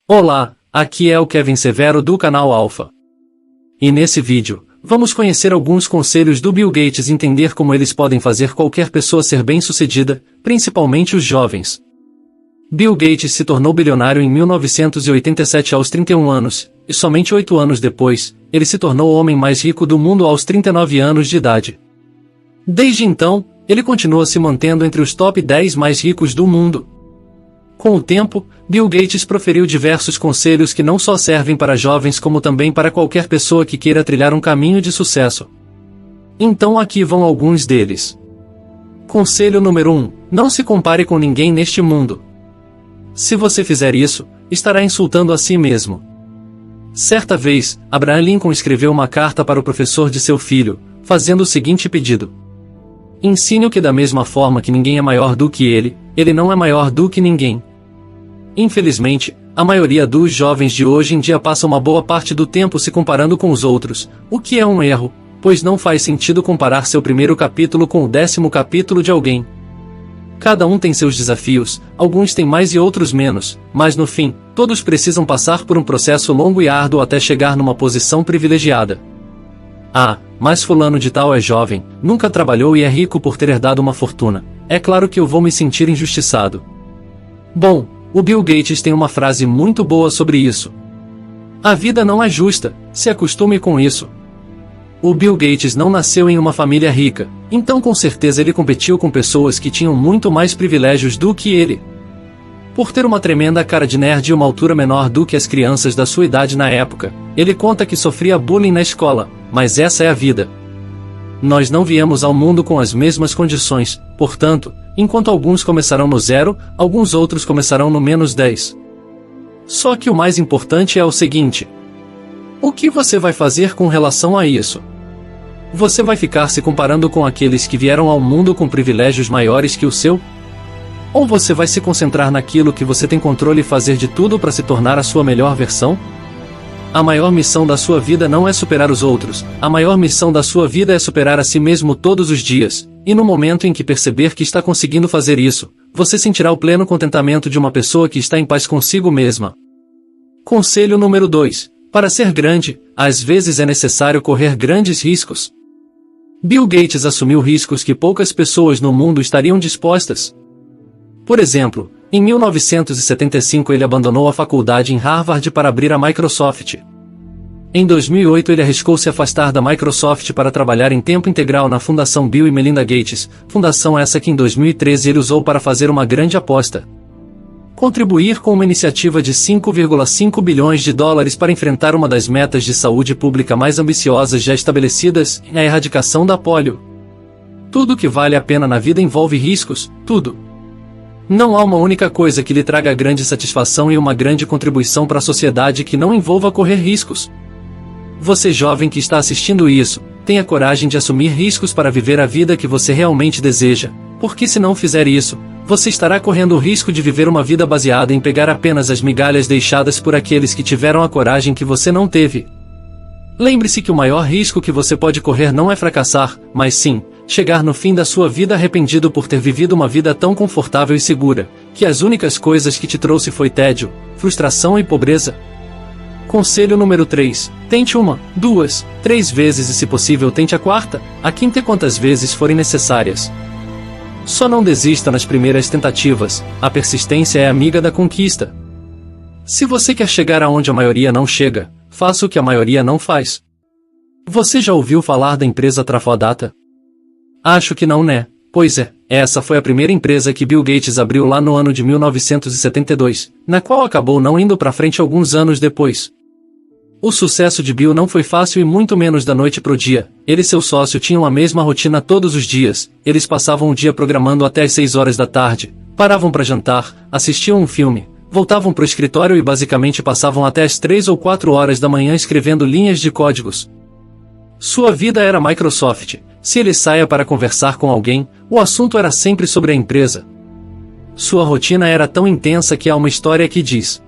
Olá, aqui é o Kevin Severo do canal Alpha. E nesse vídeo, vamos conhecer alguns conselhos do Bill Gates e entender como eles podem fazer qualquer pessoa ser bem-sucedida, principalmente os jovens. Bill Gates se tornou bilionário em 1987 aos 31 anos, e somente 8 anos depois, ele se tornou o homem mais rico do mundo aos 39 anos de idade. Desde então, ele continua se mantendo entre os top 10 mais ricos do mundo. Com o tempo, Bill Gates proferiu diversos conselhos que não só servem para jovens como também para qualquer pessoa que queira trilhar um caminho de sucesso. Então aqui vão alguns deles. Conselho número 1. Não se compare com ninguém neste mundo. Se você fizer isso, estará insultando a si mesmo. Certa vez, Abraham Lincoln escreveu uma carta para o professor de seu filho, fazendo o seguinte pedido: ensine-o que da mesma forma que ninguém é maior do que ele não é maior do que ninguém. Infelizmente, a maioria dos jovens de hoje em dia passa uma boa parte do tempo se comparando com os outros, o que é um erro, pois não faz sentido comparar seu primeiro capítulo com o 10º capítulo de alguém. Cada um tem seus desafios, alguns têm mais e outros menos, mas no fim, todos precisam passar por um processo longo e árduo até chegar numa posição privilegiada. Ah, mas fulano de tal é jovem, nunca trabalhou e é rico por ter herdado uma fortuna. É claro que eu vou me sentir injustiçado. Bom, o Bill Gates tem uma frase muito boa sobre isso. A vida não é justa, se acostume com isso. O Bill Gates não nasceu em uma família rica, então com certeza ele competiu com pessoas que tinham muito mais privilégios do que ele. Por ter uma tremenda cara de nerd e uma altura menor do que as crianças da sua idade na época, ele conta que sofria bullying na escola, mas essa é a vida. Nós não viemos ao mundo com as mesmas condições, portanto, enquanto alguns começarão no 0, alguns outros começarão no -10. Só que o mais importante é o seguinte: o que você vai fazer com relação a isso? Você vai ficar se comparando com aqueles que vieram ao mundo com privilégios maiores que o seu? Ou você vai se concentrar naquilo que você tem controle e fazer de tudo para se tornar a sua melhor versão? A maior missão da sua vida não é superar os outros, a maior missão da sua vida é superar a si mesmo todos os dias, e no momento em que perceber que está conseguindo fazer isso, você sentirá o pleno contentamento de uma pessoa que está em paz consigo mesma. Conselho número 2. Para ser grande, às vezes é necessário correr grandes riscos. Bill Gates assumiu riscos que poucas pessoas no mundo estariam dispostas. Por exemplo, em 1975 ele abandonou a faculdade em Harvard para abrir a Microsoft. Em 2008 ele arriscou se afastar da Microsoft para trabalhar em tempo integral na Fundação Bill e Melinda Gates, fundação essa que em 2013 ele usou para fazer uma grande aposta: contribuir com uma iniciativa de 5,5 bilhões de dólares para enfrentar uma das metas de saúde pública mais ambiciosas já estabelecidas, a erradicação da polio. Tudo que vale a pena na vida envolve riscos, tudo. Não há uma única coisa que lhe traga grande satisfação e uma grande contribuição para a sociedade que não envolva correr riscos. Você jovem que está assistindo isso, tenha coragem de assumir riscos para viver a vida que você realmente deseja, porque se não fizer isso, você estará correndo o risco de viver uma vida baseada em pegar apenas as migalhas deixadas por aqueles que tiveram a coragem que você não teve. Lembre-se que o maior risco que você pode correr não é fracassar, mas sim, chegar no fim da sua vida arrependido por ter vivido uma vida tão confortável e segura, que as únicas coisas que te trouxe foi tédio, frustração e pobreza. Conselho número 3. Tente 1, 2, 3 vezes e se possível tente a 4ª, a 5ª e quantas vezes forem necessárias. Só não desista nas primeiras tentativas, a persistência é amiga da conquista. Se você quer chegar aonde a maioria não chega, faça o que a maioria não faz. Você já ouviu falar da empresa Trafodata? Acho que não, né? Pois é, essa foi a primeira empresa que Bill Gates abriu lá no ano de 1972, na qual acabou não indo para frente alguns anos depois. O sucesso de Bill não foi fácil e muito menos da noite pro dia. Ele e seu sócio tinham a mesma rotina todos os dias, eles passavam o dia programando até às 6 horas da tarde, paravam para jantar, assistiam um filme, voltavam pro escritório e basicamente passavam até às 3 ou 4 horas da manhã escrevendo linhas de códigos. Sua vida era Microsoft. Se ele saia para conversar com alguém, o assunto era sempre sobre a empresa. Sua rotina era tão intensa que há uma história que diz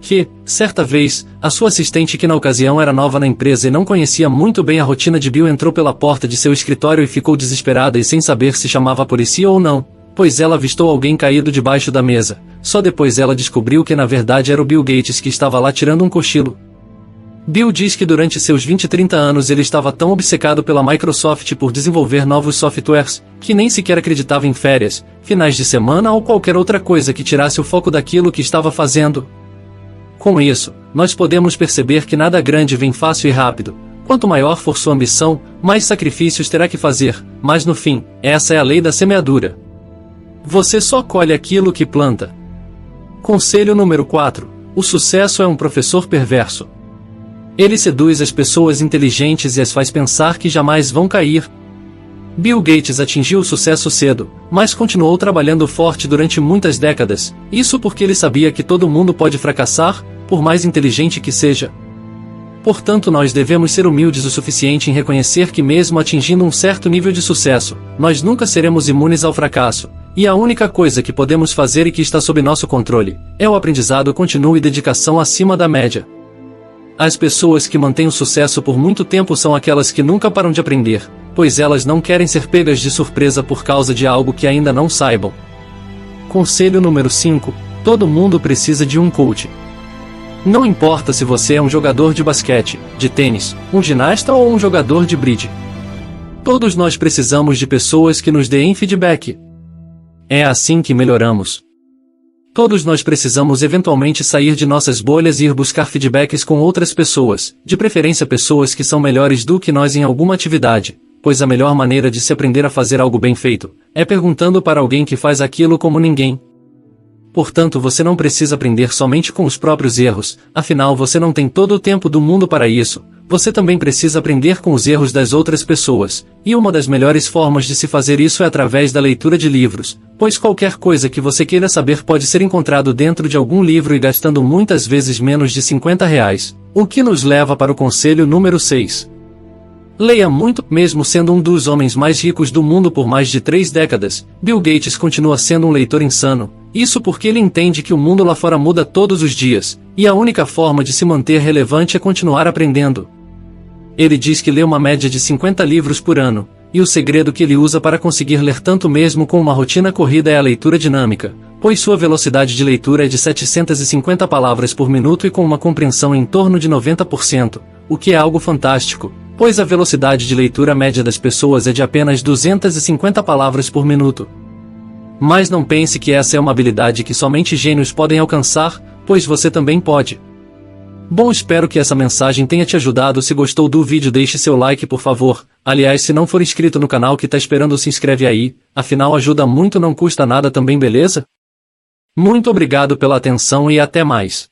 que, certa vez, a sua assistente que na ocasião era nova na empresa e não conhecia muito bem a rotina de Bill entrou pela porta de seu escritório e ficou desesperada e sem saber se chamava a polícia ou não, pois ela avistou alguém caído debaixo da mesa. Só depois ela descobriu que na verdade era o Bill Gates que estava lá tirando um cochilo. Bill diz que durante seus 20 e 30 anos ele estava tão obcecado pela Microsoft por desenvolver novos softwares, que nem sequer acreditava em férias, finais de semana ou qualquer outra coisa que tirasse o foco daquilo que estava fazendo. Com isso, nós podemos perceber que nada grande vem fácil e rápido. Quanto maior for sua ambição, mais sacrifícios terá que fazer, mas no fim, essa é a lei da semeadura. Você só colhe aquilo que planta. Conselho número 4. O sucesso é um professor perverso. Ele seduz as pessoas inteligentes e as faz pensar que jamais vão cair. Bill Gates atingiu o sucesso cedo, mas continuou trabalhando forte durante muitas décadas, isso porque ele sabia que todo mundo pode fracassar, por mais inteligente que seja. Portanto, nós devemos ser humildes o suficiente em reconhecer que mesmo atingindo um certo nível de sucesso, nós nunca seremos imunes ao fracasso, e a única coisa que podemos fazer e que está sob nosso controle, é o aprendizado contínuo e dedicação acima da média. As pessoas que mantêm o sucesso por muito tempo são aquelas que nunca param de aprender, pois elas não querem ser pegas de surpresa por causa de algo que ainda não saibam. Conselho número 5. Todo mundo precisa de um coach. Não importa se você é um jogador de basquete, de tênis, um ginasta ou um jogador de bridge. Todos nós precisamos de pessoas que nos deem feedback. É assim que melhoramos. Todos nós precisamos eventualmente sair de nossas bolhas e ir buscar feedbacks com outras pessoas, de preferência pessoas que são melhores do que nós em alguma atividade, pois a melhor maneira de se aprender a fazer algo bem feito, é perguntando para alguém que faz aquilo como ninguém. Portanto, você não precisa aprender somente com os próprios erros, afinal você não tem todo o tempo do mundo para isso. Você também precisa aprender com os erros das outras pessoas, e uma das melhores formas de se fazer isso é através da leitura de livros, pois qualquer coisa que você queira saber pode ser encontrado dentro de algum livro e gastando muitas vezes menos de R$ 50, o que nos leva para o conselho número 6. Leia muito. Mesmo sendo um dos homens mais ricos do mundo por mais de 3 décadas, Bill Gates continua sendo um leitor insano, isso porque ele entende que o mundo lá fora muda todos os dias, e a única forma de se manter relevante é continuar aprendendo. Ele diz que lê uma média de 50 livros por ano, e o segredo que ele usa para conseguir ler tanto mesmo com uma rotina corrida é a leitura dinâmica, pois sua velocidade de leitura é de 750 palavras por minuto e com uma compreensão em torno de 90%, o que é algo fantástico, pois a velocidade de leitura média das pessoas é de apenas 250 palavras por minuto. Mas não pense que essa é uma habilidade que somente gênios podem alcançar, pois você também pode. Bom, espero que essa mensagem tenha te ajudado. Se gostou do vídeo, deixe seu like por favor. Aliás, se não for inscrito no canal, que tá esperando, se inscreve aí, afinal ajuda muito, não custa nada também, beleza? Muito obrigado pela atenção e até mais.